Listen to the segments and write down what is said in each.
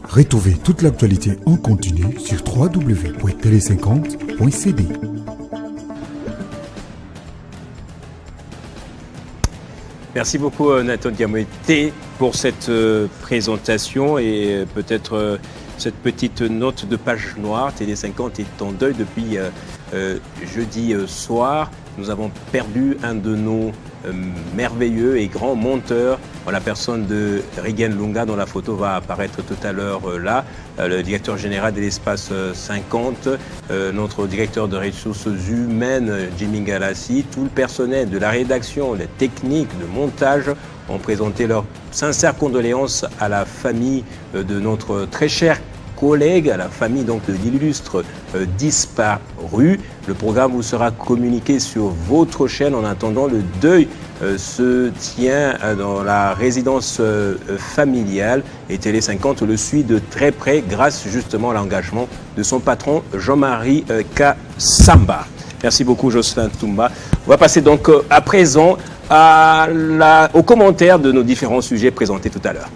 Retrouvez toute l'actualité en continu sur www.tele50.cd. Merci beaucoup Nathan Diamoté pour cette présentation et peut-être cette petite note de page noire. Télé50 est en deuil depuis jeudi soir. Nous avons perdu un de nos merveilleux et grands monteurs en la personne de Rigen Lunga, dont la photo va apparaître tout à l'heure là, le directeur général de l'espace 50, notre directeur de ressources humaines, Jimmy Galassi, tout le personnel de la rédaction, les techniques de montage ont présenté leurs sincères condoléances à la famille de notre très cher collègue, à la famille donc de l'illustre disparu. Le programme vous sera communiqué sur votre chaîne. En attendant, le deuil se tient dans la résidence familiale et Télé50 le suit de très près grâce justement à l'engagement de son patron Jean-Marie Kassamba. Merci beaucoup Jocelyn Toumba. On va passer donc à présent aux commentaires de nos différents sujets présentés tout à l'heure.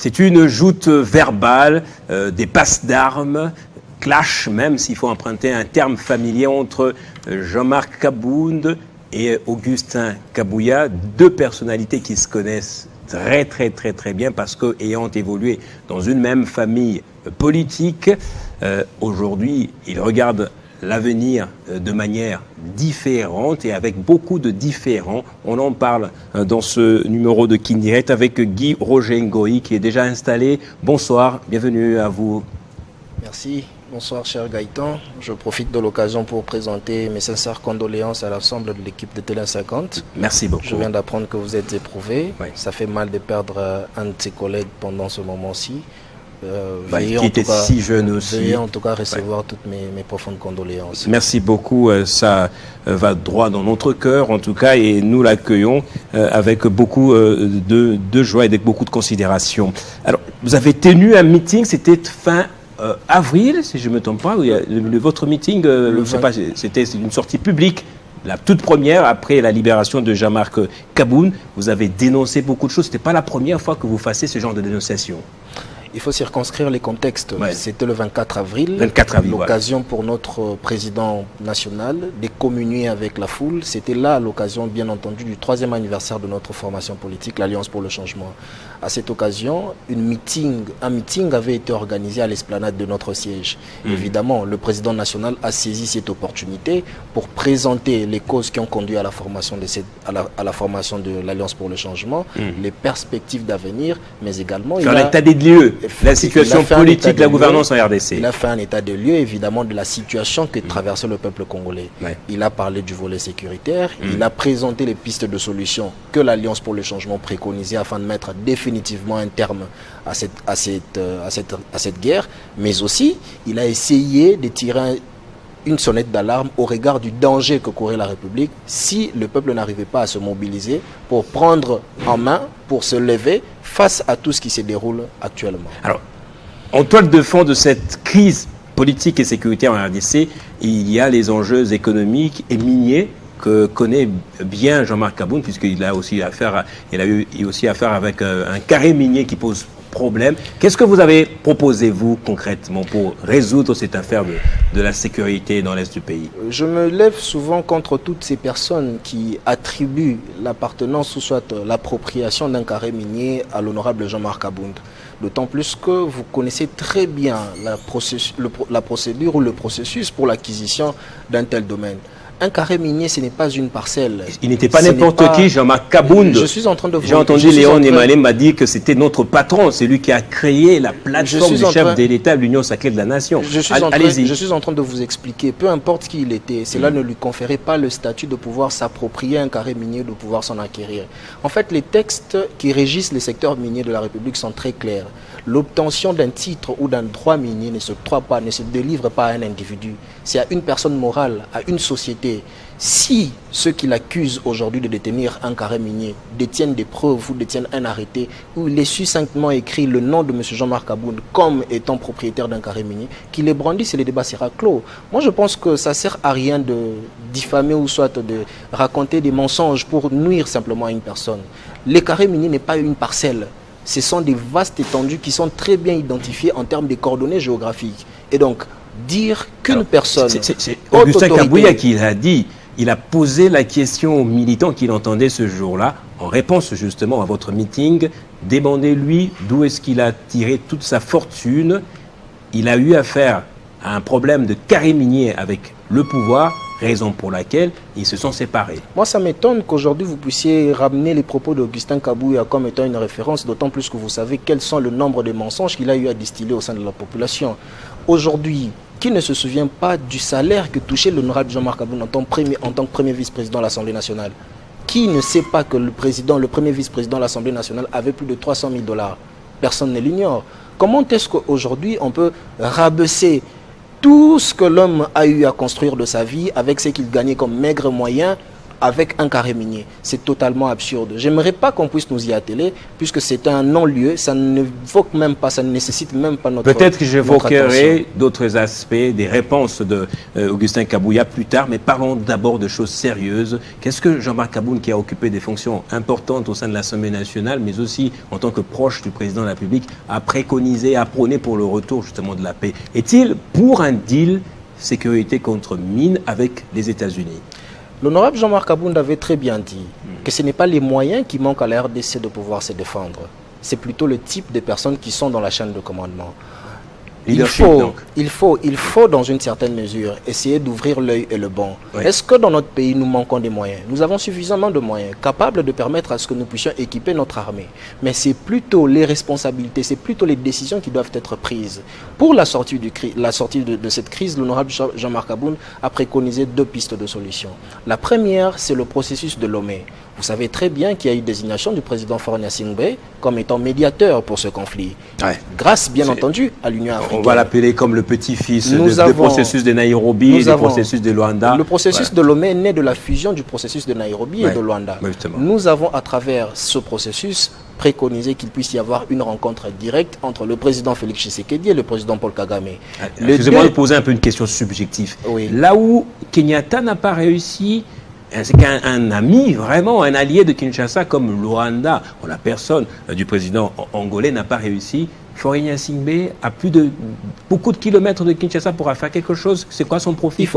C'est une joute verbale, des passes d'armes, clash, même s'il faut emprunter un terme familier, entre Jean-Marc Kabound et Augustin Kabouya, deux personnalités qui se connaissent très bien parce qu'ayant évolué dans une même famille politique, aujourd'hui, ils regardent l'avenir de manière différente et avec beaucoup de différents. On en parle dans ce numéro de King Direct avec Guy Roger Ngoï qui est déjà installé. Bonsoir, bienvenue à vous. Merci, bonsoir cher Gaëtan. Je profite de l'occasion pour présenter mes sincères condoléances à l'ensemble de l'équipe de Télé50. Merci beaucoup. Je viens d'apprendre que vous êtes éprouvé. Oui. Ça fait mal de perdre un de ses collègues pendant ce moment-ci. Qui était si jeune aussi. Veuillez en tout cas recevoir toutes mes profondes condoléances. Merci beaucoup, ça va droit dans notre cœur en tout cas et nous l'accueillons avec beaucoup de joie et avec beaucoup de considération. Alors, vous avez tenu un meeting, c'était fin avril, si je ne me trompe pas, votre meeting, je ne sais pas, c'était une sortie publique. La toute première, après la libération de Jean-Marc Kabound, vous avez dénoncé beaucoup de choses. Ce n'était pas la première fois que vous fassiez ce genre de dénonciation. Il faut circonscrire les contextes. Ouais. C'était le 24 avril. L'occasion pour notre président national de communier avec la foule. C'était là l'occasion, bien entendu, du 3e anniversaire de notre formation politique, l'Alliance pour le changement. À cette occasion, un meeting avait été organisé à l'esplanade de notre siège. Évidemment, le président national a saisi cette opportunité pour présenter les causes qui ont conduit à la formation de l'Alliance pour le changement, les perspectives d'avenir, mais également... Dans l'état des lieux. La situation politique, la gouvernance en RDC. Il a fait un état de lieu, évidemment, de la situation que traversait le peuple congolais. Ouais. Il a parlé du volet sécuritaire, il a présenté les pistes de solutions que l'Alliance pour le changement préconisait afin de mettre définitivement un terme à cette guerre, mais aussi, il a essayé de tirer une sonnette d'alarme au regard du danger que courait la République si le peuple n'arrivait pas à se mobiliser pour prendre en main, pour se lever face à tout ce qui se déroule actuellement. Alors, en toile de fond de cette crise politique et sécuritaire en RDC, il y a les enjeux économiques et miniers que connaît bien Jean-Marc Kabound, puisqu'il a aussi affaire avec un carré minier qui pose problème. Qu'est-ce que vous avez proposé, vous, concrètement, pour résoudre cette affaire de la sécurité dans l'Est du pays? Je me lève souvent contre toutes ces personnes qui attribuent l'appartenance ou soit l'appropriation d'un carré minier à l'honorable Jean-Marc Kabound. D'autant plus que vous connaissez très bien la procédure ou le processus pour l'acquisition d'un tel domaine. Un carré minier, ce n'est pas une parcelle. Il n'était pas n'importe qui, Jean-Marc Kabound. Je suis en train de vous... J'ai entendu Léon Némalé m'a dit que c'était notre patron, c'est lui qui a créé la plateforme du chef de l'État de l'Union sacrée de la Nation. Allez-y. Je suis en train de vous expliquer, peu importe qui il était, cela ne lui conférait pas le statut de pouvoir s'approprier un carré minier, de pouvoir s'en acquérir. En fait, les textes qui régissent les secteurs miniers de la République sont très clairs. L'obtention d'un titre ou d'un droit minier ne se délivre pas à un individu. C'est à une personne morale, à une société. Si ceux qui l'accusent aujourd'hui de détenir un carré minier détiennent des preuves ou détiennent un arrêté où il est succinctement écrit le nom de M. Jean-Marc Kabound comme étant propriétaire d'un carré minier, qu'il les brandisse et le débat sera clos. Moi, je pense que ça ne sert à rien de diffamer ou soit de raconter des mensonges pour nuire simplement à une personne. Les carrés miniers n'est pas une parcelle. Ce sont des vastes étendues qui sont très bien identifiées en termes de coordonnées géographiques. Et donc, dire qu'une personne... C'est Augustin Kabouya qui l'a dit. Il a posé la question aux militants qu'il entendait ce jour-là, en réponse justement à votre meeting. Demandez-lui d'où est-ce qu'il a tiré toute sa fortune. Il a eu affaire à un problème de carré minier avec le pouvoir, raison pour laquelle ils se sont séparés. Moi, ça m'étonne qu'aujourd'hui vous puissiez ramener les propos d'Augustin Kabouya comme étant une référence, d'autant plus que vous savez quels sont le nombre de mensonges qu'il a eu à distiller au sein de la population. Aujourd'hui, qui ne se souvient pas du salaire que touchait l'honorable Jean-Marc Kabound en tant que premier vice-président de l'Assemblée nationale? Qui ne sait pas que le premier vice-président de l'Assemblée nationale avait plus de 300 000 $? Personne ne l'ignore. Comment est-ce qu'aujourd'hui on peut rabaisser tout ce que l'homme a eu à construire de sa vie avec ce qu'il gagnait comme maigre moyen avec un carré minier? C'est totalement absurde. J'aimerais pas qu'on puisse nous y atteler, puisque c'est un non-lieu, ça ne évoque même pas, ça ne nécessite même pas notre Peut-être que j'évoquerai d'autres aspects, des réponses de Augustin Kabouya plus tard, mais parlons d'abord de choses sérieuses. Qu'est-ce que Jean-Marc Kabound, qui a occupé des fonctions importantes au sein de l'Assemblée nationale, mais aussi en tant que proche du président de la République, a préconisé, a prôné pour le retour justement de la paix? Est-il pour un deal sécurité contre mine avec les États-Unis? L'honorable Jean-Marc Kabound avait très bien dit que ce n'est pas les moyens qui manquent à la RDC de pouvoir se défendre. C'est plutôt le type de personnes qui sont dans la chaîne de commandement. Il faut, dans une certaine mesure, essayer d'ouvrir l'œil et le bon. Oui. Est-ce que dans notre pays, nous manquons des moyens? Nous avons suffisamment de moyens capables de permettre à ce que nous puissions équiper notre armée. Mais c'est plutôt les responsabilités, c'est plutôt les décisions qui doivent être prises. Pour la sortie de cette crise, l'honorable Jean-Marc Kabound a préconisé 2 pistes de solution. La première, c'est le processus de Lomé. Vous savez très bien qu'il y a eu désignation du président Faure Gnassingbé comme étant médiateur pour ce conflit. Ouais. Grâce, bien entendu, à l'Union africaine. On va l'appeler comme le petit-fils du processus de Nairobi et du processus de Luanda. Le processus de Lomé est né de la fusion du processus de Nairobi et de Luanda. Nous avons, à travers ce processus, préconisé qu'il puisse y avoir une rencontre directe entre le président Félix Tshisekedi et le président Paul Kagame. Excusez-moi de poser un peu une question subjective. Oui. Là où Kenyatta n'a pas réussi, c'est qu'un ami, vraiment un allié de Kinshasa comme Luanda, ou la personne du président angolais n'a pas réussi. Faure Gnassingbé a beaucoup de kilomètres de Kinshasa pour faire quelque chose. C'est quoi son profil?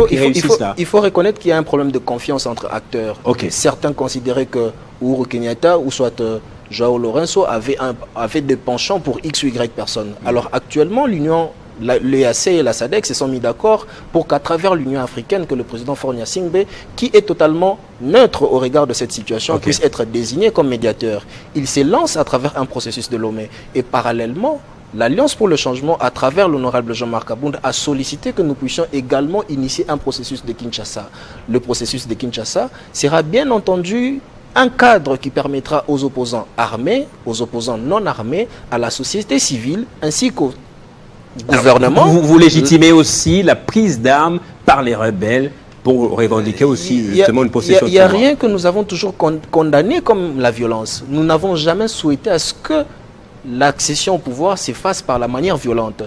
Il faut reconnaître qu'il y a un problème de confiance entre acteurs. Okay. Certains considéraient que Uhuru Kenyatta ou soit Joao Lourenço avaient des penchants pour X ou Y personnes. Alors actuellement, l'EAC et la SADC se sont mis d'accord pour qu'à travers l'Union africaine, que le président Faure Gnassingbé, qui est totalement neutre au regard de cette situation, puisse être désigné comme médiateur. Il s'élance à travers un processus de Lomé. Et parallèlement, l'Alliance pour le changement, à travers l'honorable Jean-Marc Kabound, a sollicité que nous puissions également initier un processus de Kinshasa. Le processus de Kinshasa sera bien entendu un cadre qui permettra aux opposants armés, aux opposants non armés, à la société civile, ainsi qu'au gouvernement. Vous légitimez aussi la prise d'armes par les rebelles pour revendiquer aussi justement une possession de pouvoir. Il n'y a rien que nous avons toujours condamné comme la violence. Nous n'avons jamais souhaité à ce que l'accession au pouvoir s'efface par la manière violente.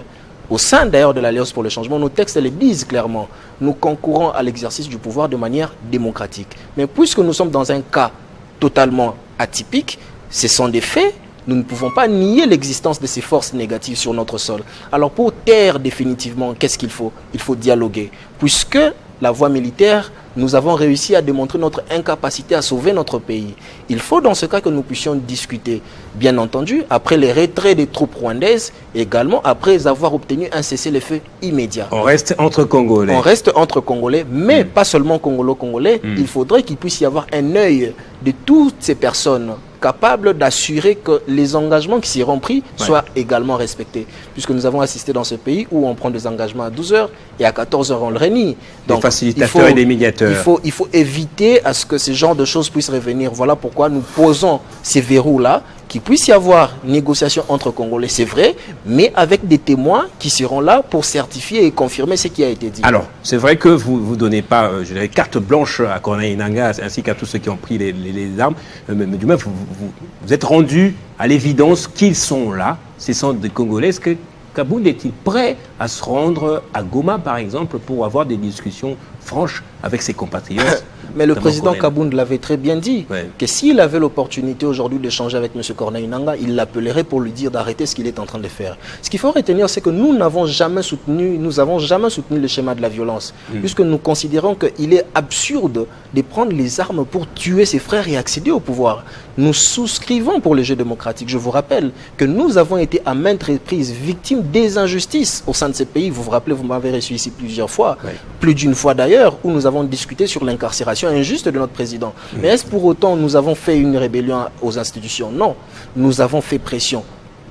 Au sein d'ailleurs de l'Alliance pour le changement, nos textes les disent clairement. Nous concourons à l'exercice du pouvoir de manière démocratique. Mais puisque nous sommes dans un cas totalement atypique, ce sont des faits. Nous ne pouvons pas nier l'existence de ces forces négatives sur notre sol. Alors pour taire définitivement, qu'est-ce qu'il faut? Il faut dialoguer. Puisque la voie militaire nous avons réussi à démontrer notre incapacité à sauver notre pays. Il faut dans ce cas que nous puissions discuter, bien entendu, après les retraits des troupes rwandaises, également après avoir obtenu un cessez-le-feu immédiat. On reste entre Congolais. On reste entre Congolais, mais pas seulement Congolais. Il faudrait qu'il puisse y avoir un œil de toutes ces personnes capables d'assurer que les engagements qui seront pris soient également respectés. Puisque nous avons assisté dans ce pays où on prend des engagements à 12 h et à 14 h on le renie. Donc, des facilitateurs et des médiateurs. Il faut éviter à ce que ce genre de choses puissent revenir. Voilà pourquoi nous posons ces verrous-là, qu'il puisse y avoir négociation entre Congolais, c'est vrai, mais avec des témoins qui seront là pour certifier et confirmer ce qui a été dit. Alors, c'est vrai que vous ne donnez pas, je dirais, carte blanche à Corneille Nangaa ainsi qu'à tous ceux qui ont pris les armes, mais du moins, vous êtes rendu à l'évidence qu'ils sont là, ces sont des Congolais. Est-ce que Kabound est-il prêt à se rendre à Goma, par exemple, pour avoir des discussions franches avec ses compatriotes? Mais le président Kabound l'avait très bien dit, que s'il avait l'opportunité aujourd'hui d'échanger avec M. Corneille Nangaa, il l'appellerait pour lui dire d'arrêter ce qu'il est en train de faire. Ce qu'il faut retenir, c'est que nous n'avons jamais soutenu, le schéma de la violence, puisque nous considérons qu'il est absurde de prendre les armes pour tuer ses frères et accéder au pouvoir. Nous souscrivons pour le jeu démocratique. Je vous rappelle que nous avons été à maintes reprises victimes des injustices au sein de ces pays. Vous vous rappelez, vous m'avez reçu ici plusieurs fois, plus d'une fois d'ailleurs, où nous avons discuté sur l'incarcération injuste de notre président. Mais est-ce pour autant nous avons fait une rébellion aux institutions? Non. Nous avons fait pression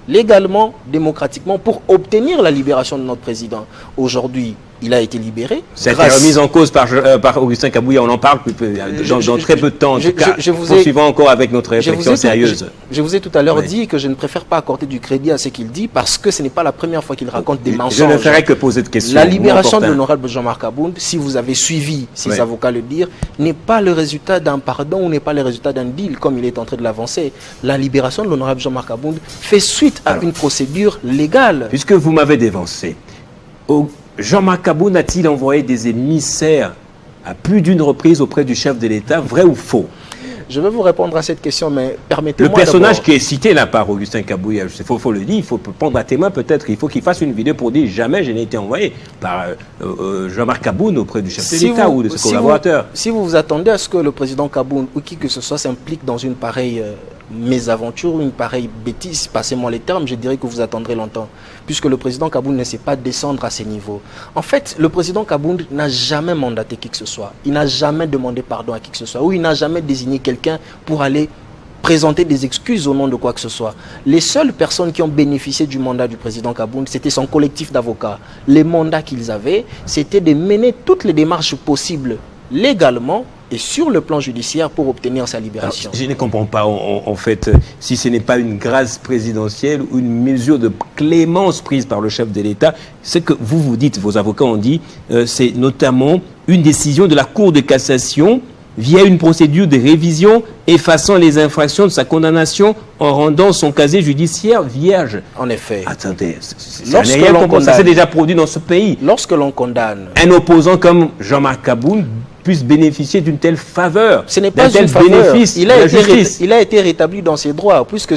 légalement, démocratiquement, pour obtenir la libération de notre président. Aujourd'hui, il a été libéré. Cette remise en cause par Augustin Kabouya, on en parle dans très peu de temps. En tout cas, poursuivons encore avec notre réflexion sérieuse. Je vous ai tout à l'heure dit que je ne préfère pas accorder du crédit à ce qu'il dit parce que ce n'est pas la première fois qu'il raconte des mensonges. Je ne ferai que poser de questions. La libération de l'honorable Jean-Marc Kabound, si vous avez suivi ses avocats le dire, n'est pas le résultat d'un pardon ou n'est pas le résultat d'un deal comme il est en train de l'avancer. La libération de l'honorable Jean-Marc Kabound fait suite à une procédure légale. Puisque vous m'avez dévancé, Jean-Marc Kabound a-t-il envoyé des émissaires à plus d'une reprise auprès du chef de l'État, vrai ou faux? Je vais vous répondre à cette question, mais permettez-moi. Le personnage qui est cité là par Augustin Kabouya, il faut le dire, il faut prendre à témoin peut-être, il faut qu'il fasse une vidéo pour dire jamais je n'ai été envoyé par Jean-Marc Kabound auprès du chef de l'État ou de ses collaborateurs. Si vous vous attendez à ce que le président Kabound ou qui que ce soit s'implique dans une pareille mésaventure ou une pareille bêtise, passez-moi les termes, je dirais que vous attendrez longtemps, puisque le président Kabound ne sait pas descendre à ces niveaux. En fait, le président Kabound n'a jamais mandaté qui que ce soit, il n'a jamais demandé pardon à qui que ce soit, ou il n'a jamais désigné quelqu'un pour aller présenter des excuses au nom de quoi que ce soit. Les seules personnes qui ont bénéficié du mandat du président Kabound, c'était son collectif d'avocats. Les mandats qu'ils avaient, c'était de mener toutes les démarches possibles légalement et sur le plan judiciaire pour obtenir sa libération. Alors, je ne comprends pas en fait si ce n'est pas une grâce présidentielle ou une mesure de clémence prise par le chef de l'État. Ce que vous dites, vos avocats ont dit, c'est notamment une décision de la Cour de cassation via une procédure de révision effaçant les infractions de sa condamnation en rendant son casier judiciaire vierge. En effet. Attendez, ça s'est déjà produit dans ce pays. Lorsque l'on condamne un opposant comme Jean-Marc Kabound puisse bénéficier d'une telle faveur, ce n'est pas une faveur. Bénéfice il a été rétabli dans ses droits, puisque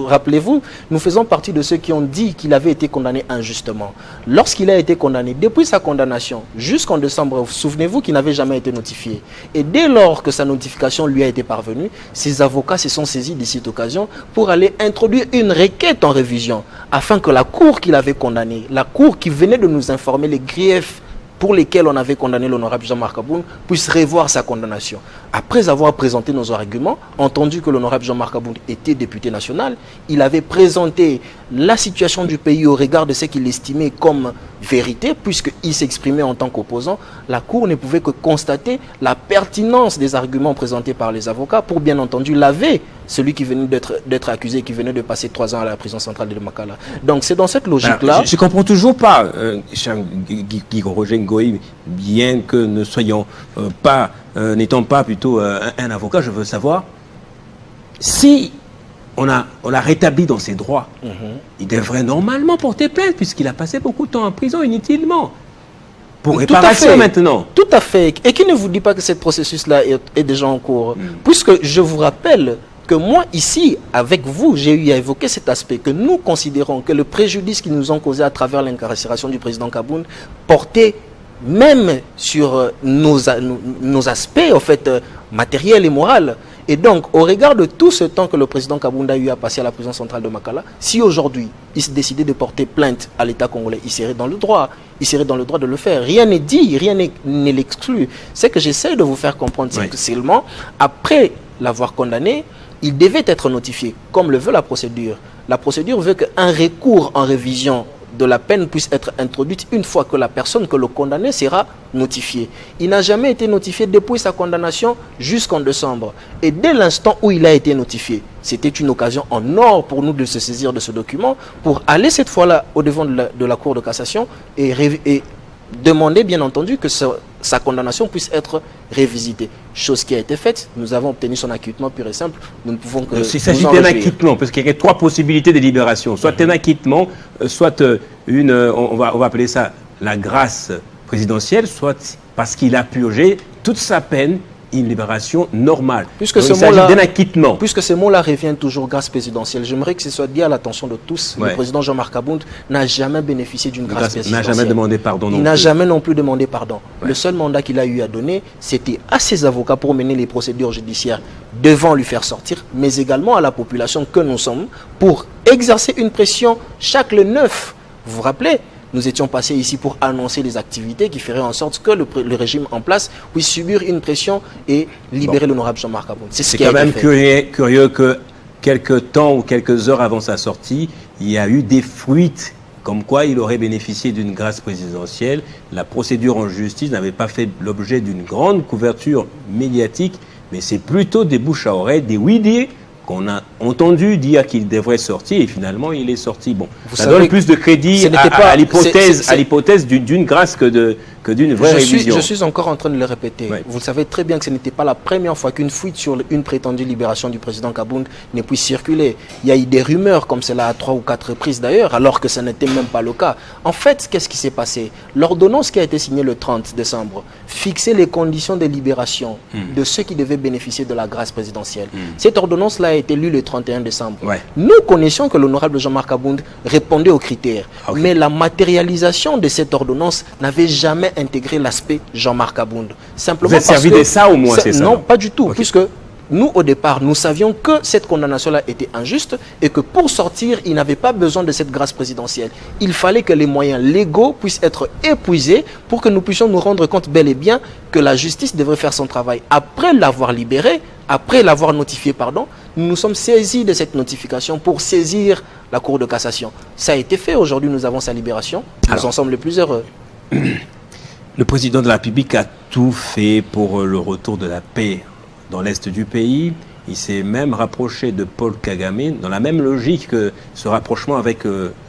rappelez-vous, nous faisons partie de ceux qui ont dit qu'il avait été condamné injustement. Lorsqu'il a été condamné, depuis sa condamnation jusqu'en décembre, souvenez-vous qu'il n'avait jamais été notifié. Et dès lors que sa notification lui a été parvenue, ses avocats se sont saisis de cette occasion pour aller introduire une requête en révision, afin que la cour qu'il avait condamnée, la cour qui venait de nous informer les griefs pour lesquels on avait condamné l'honorable Jean-Marc Kabound, puisse revoir sa condamnation. Après avoir présenté nos arguments, entendu que l'honorable Jean-Marc Kabound était député national, il avait présenté la situation du pays au regard de ce qu'il estimait comme vérité, puisqu'il s'exprimait en tant qu'opposant. La Cour ne pouvait que constater la pertinence des arguments présentés par les avocats pour bien entendu laver celui qui venait d'être accusé, qui venait de passer 3 ans à la prison centrale de Makala. Donc c'est dans cette logique-là... Je ne comprends toujours pas, Guy Roger Ngoï, bien que ne soyons pas, n'étant pas plutôt un avocat, je veux savoir, si on l'a rétabli dans ses droits, il devrait normalement porter plainte, puisqu'il a passé beaucoup de temps en prison inutilement. Pour réparation maintenant. Tout à fait. Et qui ne vous dit pas que ce processus-là est déjà en cours? Puisque je vous rappelle que moi, ici, avec vous, j'ai eu à évoquer cet aspect, que nous considérons que le préjudice qu'ils nous ont causé à travers l'incarcération du président Kabound portait même sur nos aspects en fait, matériels et moraux. Et donc, au regard de tout ce temps que le président Kabounda a eu à passer à la prison centrale de Makala, si aujourd'hui il se décidait de porter plainte à l'État congolais, il serait dans le droit. Il serait dans le droit de le faire. Rien n'est dit, rien ne l'exclut. C'est que j'essaie de vous faire comprendre, c'est que seulement après l'avoir condamné, il devait être notifié, comme le veut la procédure. La procédure veut qu'un recours en révision de la peine puisse être introduite une fois que la personne que le condamné sera notifiée. Il n'a jamais été notifié depuis sa condamnation jusqu'en décembre. Et dès l'instant où il a été notifié, c'était une occasion en or pour nous de se saisir de ce document pour aller cette fois-là au-devant de la Cour de cassation et demander bien entendu que sa condamnation puisse être révisitée. Chose qui a été faite, nous avons obtenu son acquittement pur et simple. Nous ne pouvons que... Il s'agit d'un acquittement, parce qu'il y a 3 possibilités de libération. Soit un acquittement, soit on va appeler ça la grâce présidentielle, soit parce qu'il a purgé toute sa peine, une libération normale. Puisque ce mot-là revient toujours grâce présidentielle, j'aimerais que ce soit dit à l'attention de tous. Le président Jean-Marc Kabound n'a jamais bénéficié d'une grâce présidentielle. N'a jamais demandé pardon. Il n'a jamais non plus demandé pardon. Le seul mandat qu'il a eu à donner, c'était à ses avocats pour mener les procédures judiciaires devant lui faire sortir, mais également à la population que nous sommes pour exercer une pression chaque le 9. Vous vous rappelez ? Nous étions passés ici pour annoncer des activités qui feraient en sorte que le régime en place puisse subir une pression et libérer l'honorable Jean-Marc Kabound. C'est quand même curieux que quelques temps ou quelques heures avant sa sortie, il y a eu des fuites comme quoi il aurait bénéficié d'une grâce présidentielle. La procédure en justice n'avait pas fait l'objet d'une grande couverture médiatique, mais c'est plutôt des bouches à oreille, des oui-dire qu'on a entendu dire qu'il devrait sortir et finalement il est sorti. Bon, ça donne plus de crédit à l'hypothèse d'une grâce que d'une vraie révision. Je suis encore en train de le répéter. Ouais. Vous savez très bien que ce n'était pas la première fois qu'une fuite sur une prétendue libération du président Kabound ne puisse circuler. Il y a eu des rumeurs comme cela à 3 ou 4 reprises d'ailleurs, alors que ce n'était même pas le cas. En fait, qu'est-ce qui s'est passé? L'ordonnance qui a été signée le 30 décembre fixait les conditions de libération de ceux qui devaient bénéficier de la grâce présidentielle. Cette ordonnance-là a été lue le 31 décembre. Ouais. Nous connaissions que l'honorable Jean-Marc Kabound répondait aux critères. Okay. Mais la matérialisation de cette ordonnance n'avait jamais intégré l'aspect Jean-Marc Kabound. Simplement vous êtes servi de ça au moins, c'est ça? Non, pas du tout, okay. Puisque nous, au départ, nous savions que cette condamnation-là était injuste et que pour sortir, il n'avait pas besoin de cette grâce présidentielle. Il fallait que les moyens légaux puissent être épuisés pour que nous puissions nous rendre compte bel et bien que la justice devrait faire son travail. Après l'avoir libéré, après l'avoir notifié, pardon, nous nous sommes saisis de cette notification pour saisir la Cour de cassation. Ça a été fait. Aujourd'hui, nous avons sa libération. Nous en sommes les plus heureux. Le président de la République a tout fait pour le retour de la paix dans l'est du pays. Il s'est même rapproché de Paul Kagame dans la même logique que ce rapprochement avec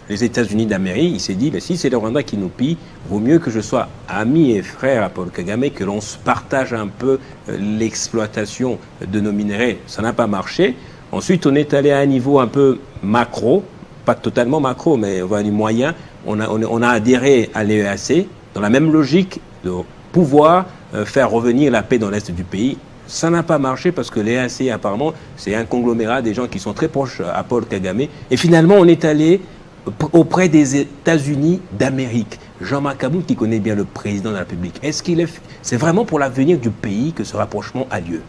les États-Unis d'Amérique. Il s'est dit, si c'est le Rwanda qui nous pille, vaut mieux que je sois ami et frère à Paul Kagame, que l'on se partage un peu l'exploitation de nos minerais. Ça n'a pas marché. Ensuite, on est allé à un niveau un peu macro, pas totalement macro, mais on va dire moyen. On a adhéré à l'EEAC dans la même logique de pouvoir faire revenir la paix dans l'est du pays. Ça n'a pas marché parce que l'EAC, apparemment, c'est un conglomérat des gens qui sont très proches à Paul Kagame. Et finalement, on est allé auprès des États-Unis d'Amérique. Jean-Marc Kabound, qui connaît bien le président de la République, c'est vraiment pour l'avenir du pays que ce rapprochement a lieu?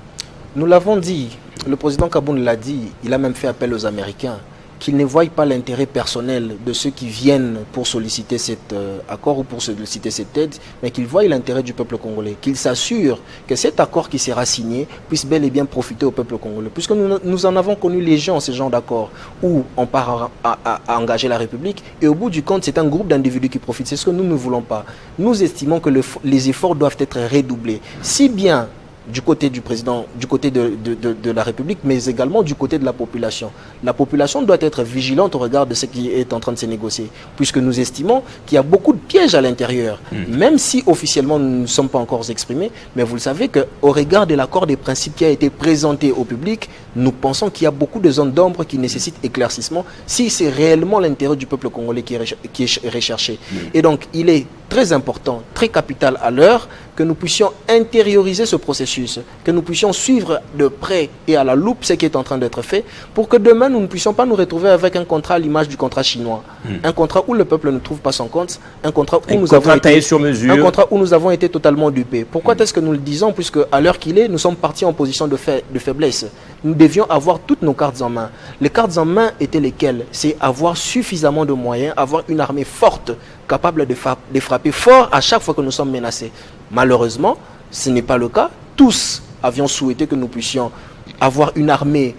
Nous l'avons dit, le président Kabound l'a dit, il a même fait appel aux Américains, qu'ils ne voient pas l'intérêt personnel de ceux qui viennent pour solliciter cet accord ou pour solliciter cette aide, mais qu'ils voient l'intérêt du peuple congolais, qu'ils s'assurent que cet accord qui sera signé puisse bel et bien profiter au peuple congolais. Puisque nous en avons connu légion, ces genres d'accords, où on part à engager la République, et au bout du compte, c'est un groupe d'individus qui profitent. C'est ce que nous ne voulons pas. Nous estimons que les efforts doivent être redoublés. Si bien du côté du président, du côté de la République, mais également du côté de la population. La population doit être vigilante au regard de ce qui est en train de se négocier, puisque nous estimons qu'il y a beaucoup de pièges à l'intérieur, même si officiellement nous ne sommes pas encore exprimés, mais vous le savez qu'au regard de l'accord des principes qui a été présenté au public, nous pensons qu'il y a beaucoup de zones d'ombre qui nécessitent éclaircissement si c'est réellement l'intérêt du peuple congolais qui est recherché. Et donc, il est très important, très capital à l'heure que nous puissions intérioriser ce processus, que nous puissions suivre de près et à la loupe ce qui est en train d'être fait, pour que demain nous ne puissions pas nous retrouver avec un contrat à l'image du contrat chinois. Un contrat où le peuple ne trouve pas son compte, un contrat où un contrat où nous avons été totalement dupés. Pourquoi est-ce que nous le disons? Puisque à l'heure qu'il est, nous sommes partis en position de faiblesse. Nous devions avoir toutes nos cartes en main. Les cartes en main étaient lesquelles? C'est avoir suffisamment de moyens, avoir une armée forte, capable de frapper fort à chaque fois que nous sommes menacés. Malheureusement, ce n'est pas le cas. Tous avions souhaité que nous puissions avoir une armée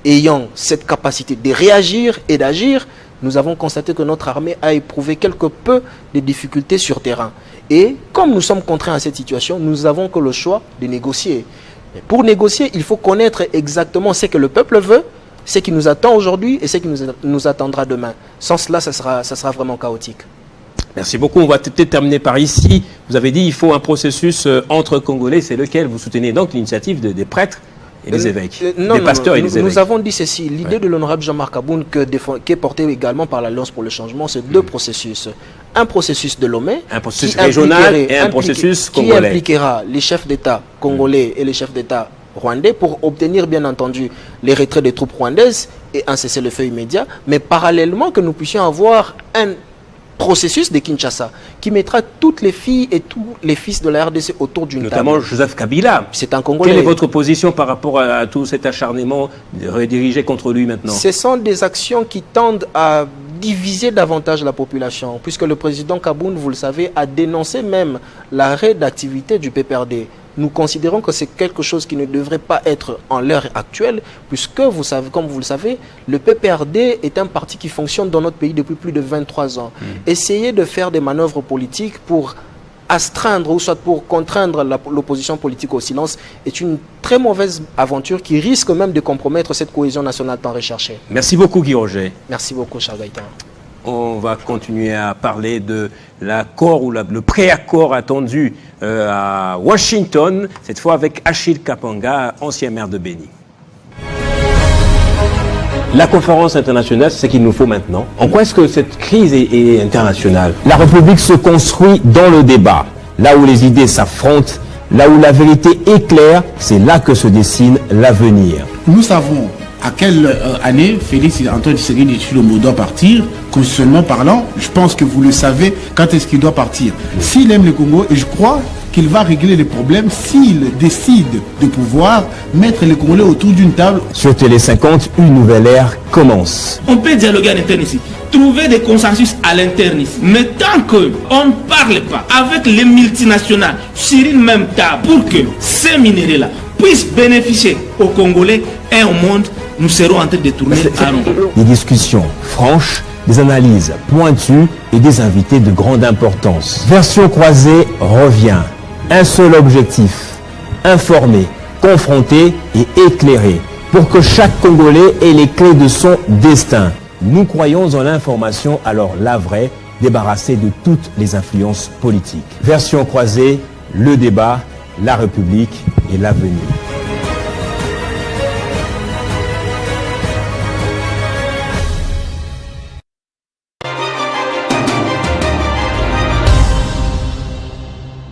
ayant cette capacité de réagir et d'agir. Nous avons constaté que notre armée a éprouvé quelque peu de difficultés sur terrain. Et comme nous sommes contraints à cette situation, nous n'avons que le choix de négocier. Mais pour négocier, il faut connaître exactement ce que le peuple veut, ce qui nous attend aujourd'hui et ce qui nous attendra demain. Sans cela, ça sera vraiment chaotique. Merci beaucoup. On va peut-être terminer par ici. Vous avez dit qu'il faut un processus entre Congolais. C'est lequel? Vous soutenez donc l'initiative des prêtres et des évêques, des pasteurs et des évêques. Nous avons dit ceci. L'idée de l'honorable Jean-Marc Aboun, qui est portée également par l'Alliance pour le changement, c'est deux processus. Un processus de Lomé, un processus régional et un processus congolais. Qui impliquera les chefs d'État congolais et les chefs d'État rwandais pour obtenir bien entendu les retraits des troupes rwandaises et un cessez-le-feu immédiat, mais parallèlement que nous puissions avoir un processus de Kinshasa qui mettra toutes les filles et tous les fils de la RDC autour d'une table. Notamment Joseph Kabila. C'est un Congolais. Quelle est votre position par rapport à tout cet acharnement redirigé contre lui maintenant? Ce sont des actions qui tendent à diviser davantage la population, puisque le président Kaboun, vous le savez, a dénoncé même l'arrêt d'activité du PPRD. Nous considérons que c'est quelque chose qui ne devrait pas être en l'heure actuelle, puisque, vous savez, comme vous le savez, le PPRD est un parti qui fonctionne dans notre pays depuis plus de 23 ans. Essayer de faire des manœuvres politiques pour astreindre ou soit pour contraindre l'opposition politique au silence est une très mauvaise aventure qui risque même de compromettre cette cohésion nationale tant recherchée. Merci beaucoup Guy Roger. Merci beaucoup Charles Gaëtan. On va continuer à parler de l'accord ou le pré-accord attendu à Washington, cette fois avec Achille Kapanga, ancien maire de Béni. La conférence internationale, c'est ce qu'il nous faut maintenant. En quoi est-ce que cette crise est internationale? La République se construit dans le débat. Là où les idées s'affrontent, là où la vérité éclaire, c'est là que se dessine l'avenir. Nous savons à quelle année Félix Antoine Tshisekedi Tshilombo doit partir, constitutionnellement parlant. Je pense que vous le savez quand est-ce qu'il doit partir. S'il aime le Congo, et je crois qu'il va régler les problèmes s'il décide de pouvoir mettre les Congolais autour d'une table. Sur Télé 50, une nouvelle ère commence. On peut dialoguer à l'interne ici, trouver des consensus à l'interne ici. Mais tant qu'on ne parle pas avec les multinationales sur une même table pour que ces minéraux-là puissent bénéficier aux Congolais et au monde, nous serons en train de tourner à rond. Des discussions franches, des analyses pointues et des invités de grande importance. Version croisée revient. Un seul objectif, informer, confronter et éclairer pour que chaque Congolais ait les clés de son destin. Nous croyons en l'information, alors la vraie, débarrassée de toutes les influences politiques. Version croisée, le débat, la République et l'avenir.